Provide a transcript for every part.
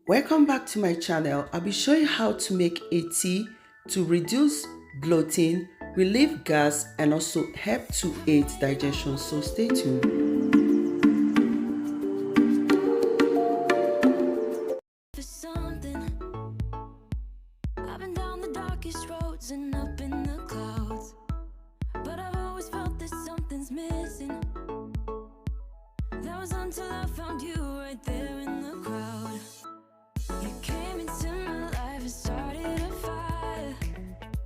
Welcome back to my channel. I'll be showing how to make a tea to reduce bloating, relieve gas, and also help to aid digestion. So stay tuned. For something, I've been down the darkest roads and up in the clouds, but I've always felt that something's missing. That was until I found you right there in the crowd. You came into my life and started a fire.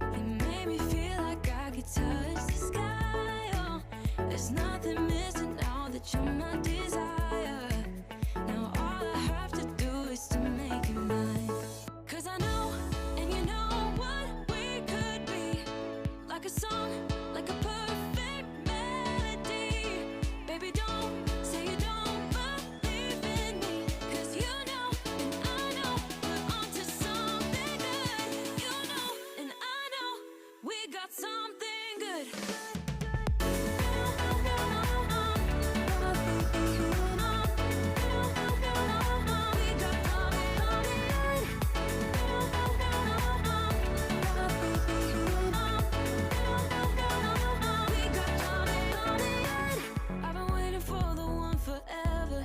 You made me feel like I could touch the sky. Oh, there's nothing missing now that you're my desire. Now all I have to do is to make you mine. 'Cause I know, and you know what we could be. Like a song, like a perfect melody. Baby, don't say you don't believe in me. 'Cause you know, and I know, we're onto something good. You know, and I know, we got something good. I've been waiting for the one forever.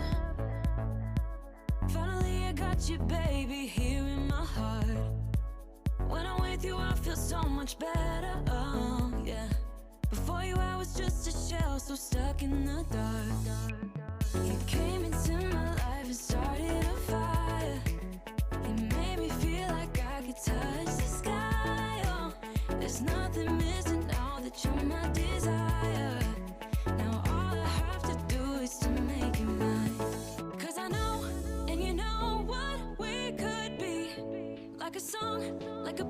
Finally I got you, baby, here in my heart. When I'm with you I feel so much better, oh yeah. Before you I was just a shell, so stuck in the dark. You came into my life and started a fire. You made me feel like I could touch the sky, oh. There's nothing missing now that you're my desire. Now all I have to do is to make you mine. 'Cause I know, and you know what we could be. Like a song, like a